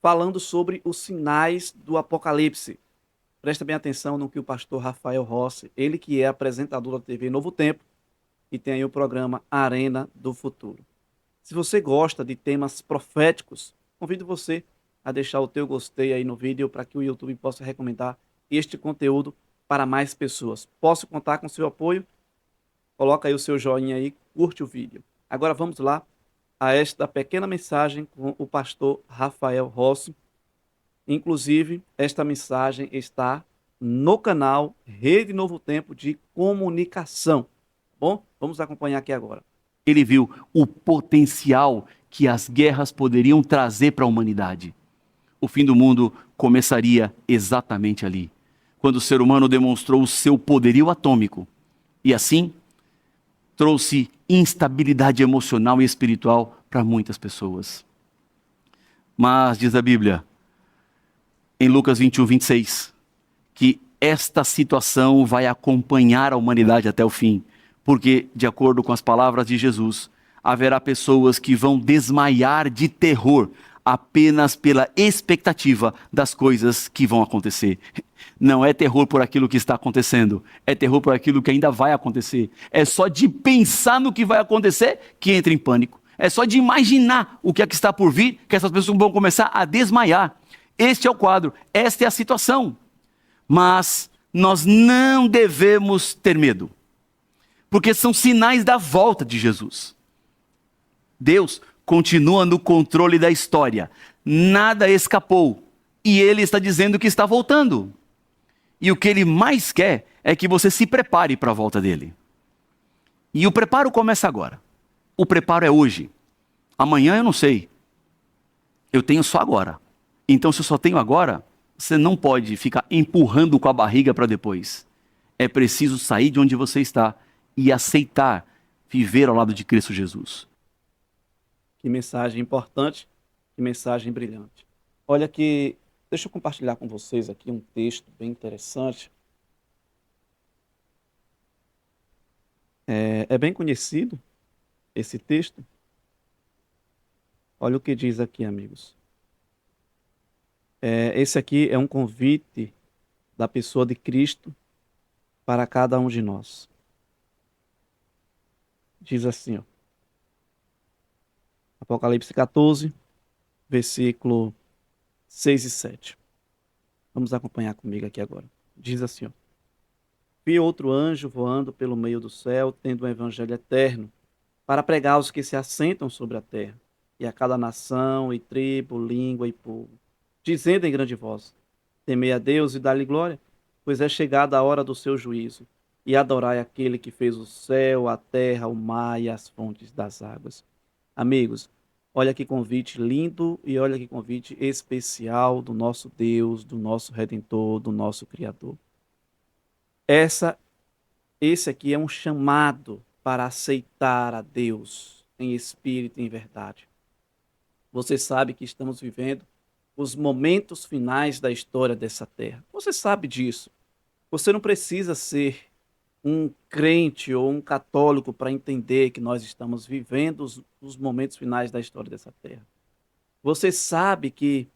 falando sobre os sinais do Apocalipse. Presta bem atenção no que o pastor Rafael Rossi, ele que é apresentador da TV Novo Tempo, e tem aí o programa Arena do Futuro. Se você gosta de temas proféticos, convido você a deixar o teu gostei aí no vídeo para que o YouTube possa recomendar este conteúdo para mais pessoas. Posso contar com seu apoio? Coloca aí o seu joinha aí, curte o vídeo. Agora vamos lá a esta pequena mensagem com o pastor Rafael Rossi. Inclusive, esta mensagem está no canal Rede Novo Tempo de Comunicação. Bom, vamos acompanhar aqui agora. Ele viu o potencial que as guerras poderiam trazer para a humanidade. O fim do mundo começaria exatamente ali, quando o ser humano demonstrou o seu poderio atômico e assim trouxe instabilidade emocional e espiritual para muitas pessoas. Mas, diz a Bíblia, em Lucas 21, 26, que esta situação vai acompanhar a humanidade até o fim, porque, de acordo com as palavras de Jesus, haverá pessoas que vão desmaiar de terror apenas pela expectativa das coisas que vão acontecer. Não é terror por aquilo que está acontecendo, é terror por aquilo que ainda vai acontecer. É só de pensar no que vai acontecer que entra em pânico. É só de imaginar o que é que está por vir que essas pessoas vão começar a desmaiar. Este é o quadro, esta é a situação. Mas nós não devemos ter medo, porque são sinais da volta de Jesus. Deus continua no controle da história, nada escapou, e Ele está dizendo que está voltando. E o que Ele mais quer é que você se prepare para a volta dEle. E o preparo começa agora. O preparo é hoje. Amanhã eu não sei. Eu tenho só agora. Então, se eu só tenho agora, você não pode ficar empurrando com a barriga para depois. É preciso sair de onde você está e aceitar viver ao lado de Cristo Jesus. Que mensagem importante, que mensagem brilhante. Olha que, deixa eu compartilhar com vocês aqui um texto bem interessante. É bem conhecido esse texto. Olha o que diz aqui, amigos. Esse aqui é um convite da pessoa de Cristo para cada um de nós. Diz assim, ó, Apocalipse 14, versículo 6 e 7. Vamos acompanhar comigo aqui agora. Diz assim, ó, vi outro anjo voando pelo meio do céu, tendo um evangelho eterno, para pregar aos que se assentam sobre a terra, e a cada nação, e tribo, língua e povo, dizendo em grande voz, temei a Deus e dá-lhe glória, pois é chegada a hora do seu juízo, e adorai aquele que fez o céu, a terra, o mar e as fontes das águas. Amigos, olha que convite lindo e olha que convite especial do nosso Deus, do nosso Redentor, do nosso Criador. Essa, esse aqui é um chamado para aceitar a Deus em espírito e em verdade. Você sabe que estamos vivendo os momentos finais da história dessa terra. Você sabe disso. Você não precisa ser um crente ou um católico para entender que nós estamos vivendo os momentos finais da história dessa terra. Você sabe que,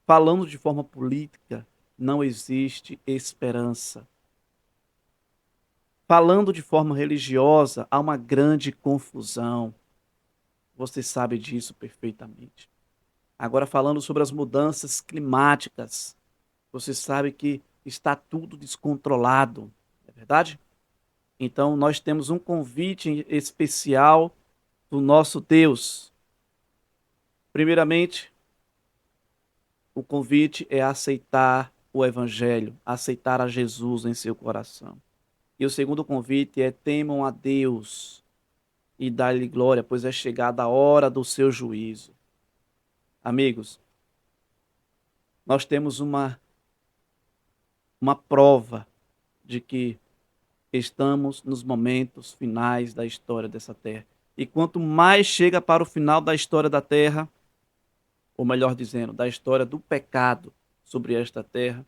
falando de forma política, não existe esperança. Falando de forma religiosa, há uma grande confusão. Você sabe disso perfeitamente. Agora, falando sobre as mudanças climáticas, você sabe que está tudo descontrolado, não é verdade? Então, nós temos um convite especial do nosso Deus. Primeiramente, o convite é aceitar o Evangelho, aceitar a Jesus em seu coração. E o segundo convite é temam a Deus e dar-lhe glória, pois é chegada a hora do seu juízo. Amigos, nós temos uma prova de que estamos nos momentos finais da história dessa terra. E quanto mais chega para o final da história da terra, ou melhor dizendo, da história do pecado sobre esta terra,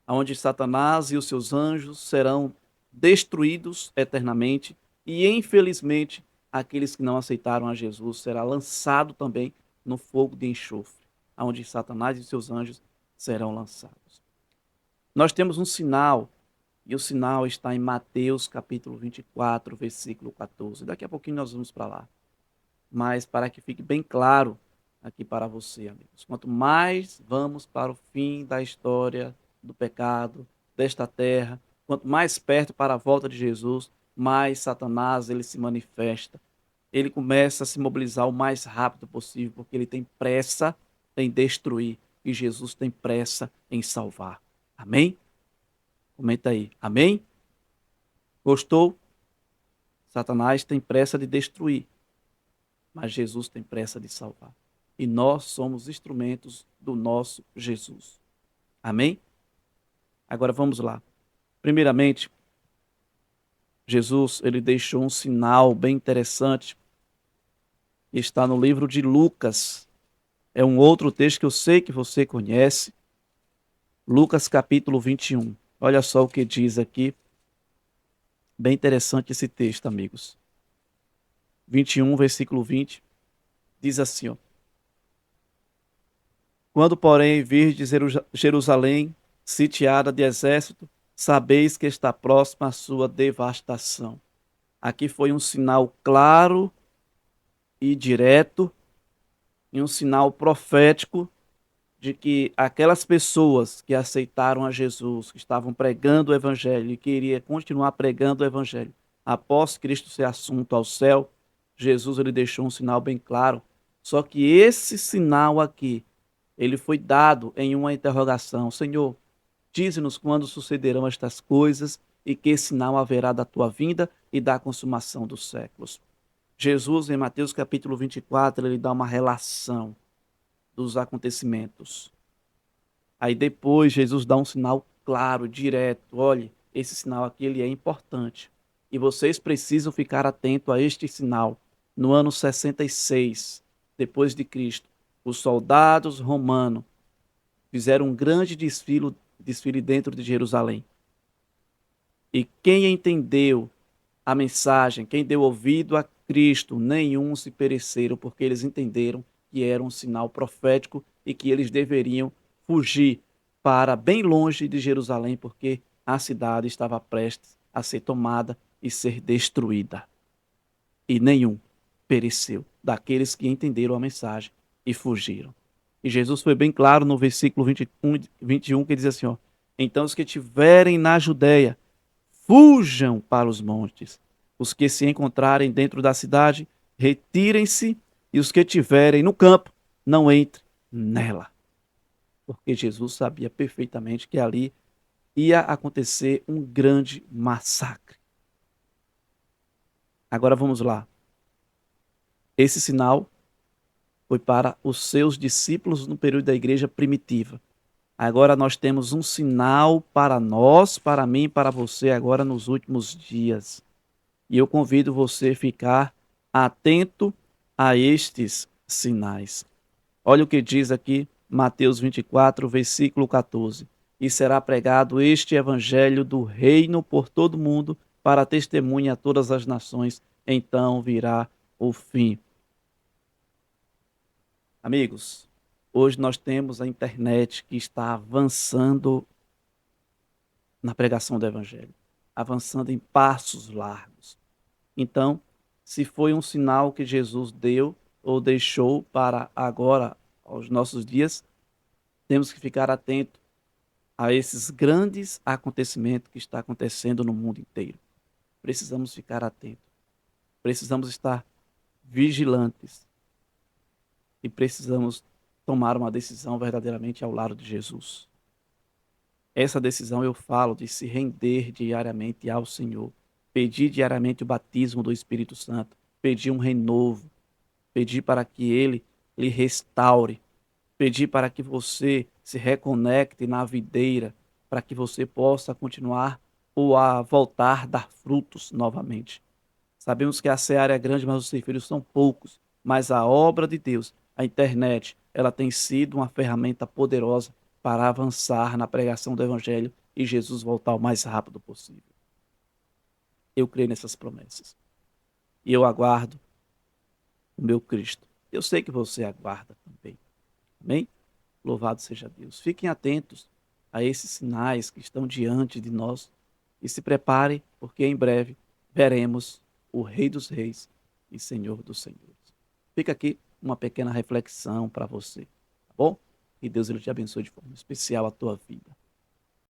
onde Satanás e os seus anjos serão destruídos eternamente e, infelizmente, aqueles que não aceitaram a Jesus será lançado também no fogo de enxofre. onde Satanás e seus anjos serão lançados. Nós temos um sinal, e o sinal está em Mateus capítulo 24, versículo 14. Daqui a pouquinho nós vamos para lá. Mas para que fique bem claro aqui para você, amigos, quanto mais vamos para o fim da história do pecado, desta terra, quanto mais perto para a volta de Jesus, mais Satanás ele se manifesta. Ele começa a se mobilizar o mais rápido possível, porque ele tem pressa em destruir e Jesus tem pressa em salvar. Amém? Comenta aí. Amém? Gostou? Satanás tem pressa de destruir, mas Jesus tem pressa de salvar. E nós somos instrumentos do nosso Jesus. Amém? Agora vamos lá. Primeiramente, Jesus ele deixou um sinal bem interessante. Está no livro de Lucas. É um outro texto que eu sei que você conhece. Lucas capítulo 21. Olha só o que diz aqui. Bem interessante esse texto, amigos. 21, versículo 20. Diz assim, ó. Quando, porém, virdes Jerusalém sitiada de exército, sabeis que está próxima a sua devastação. Aqui foi um sinal claro e direto, e um sinal profético de que aquelas pessoas que aceitaram a Jesus, que estavam pregando o evangelho e queria continuar pregando o evangelho, após Cristo ser assunto ao céu, Jesus ele deixou um sinal bem claro. Só que esse sinal aqui, ele foi dado em uma interrogação. Senhor, dize-nos quando sucederão estas coisas e que sinal haverá da tua vinda e da consumação dos séculos. Jesus, em Mateus capítulo 24, ele dá uma relação dos acontecimentos. Aí depois Jesus dá um sinal claro, direto. Olhe, esse sinal aqui ele é importante. E vocês precisam ficar atentos a este sinal. No ano 66, depois de Cristo, os soldados romanos fizeram um grande desfile dentro de Jerusalém. E quem entendeu a mensagem, quem deu ouvido a Cristo, nenhum se pereceram, porque eles entenderam que era um sinal profético e que eles deveriam fugir para bem longe de Jerusalém, porque a cidade estava prestes a ser tomada e ser destruída. E nenhum pereceu daqueles que entenderam a mensagem e fugiram. E Jesus foi bem claro no versículo 21, que diz assim, ó, então os que estiverem na Judéia, fujam para os montes. Os que se encontrarem dentro da cidade, retirem-se, e os que estiverem no campo, não entrem nela. Porque Jesus sabia perfeitamente que ali ia acontecer um grande massacre. Agora vamos lá. Esse sinal foi para os seus discípulos no período da igreja primitiva. Agora nós temos um sinal para nós, para mim e para você agora nos últimos dias. E eu convido você a ficar atento a estes sinais. Olha o que diz aqui Mateus 24, versículo 14. E será pregado este evangelho do reino por todo o mundo para testemunha a todas as nações. Então virá o fim. Amigos, hoje nós temos a internet que está avançando na pregação do evangelho, avançando em passos largos. Então, se foi um sinal que Jesus deu ou deixou para agora, aos nossos dias, temos que ficar atento a esses grandes acontecimentos que está acontecendo no mundo inteiro. Precisamos ficar atentos. Precisamos estar vigilantes e precisamos tomar uma decisão verdadeiramente ao lado de Jesus. Essa decisão eu falo de se render diariamente ao Senhor, pedir diariamente o batismo do Espírito Santo, pedir um renovo, pedir para que Ele lhe restaure, pedir para que você se reconecte na videira, para que você possa continuar ou a voltar a dar frutos novamente. Sabemos que a seara é grande, mas os ceifeiros são poucos. Mas a obra de Deus, a internet, ela tem sido uma ferramenta poderosa para avançar na pregação do Evangelho e Jesus voltar o mais rápido possível. Eu creio nessas promessas. E eu aguardo o meu Cristo. Eu sei que você aguarda também. Amém? Louvado seja Deus. Fiquem atentos a esses sinais que estão diante de nós e se prepare, porque em breve veremos o Rei dos Reis e Senhor dos Senhores. Fica aqui uma pequena reflexão para você, tá bom? Que Deus ele te abençoe de forma especial a tua vida.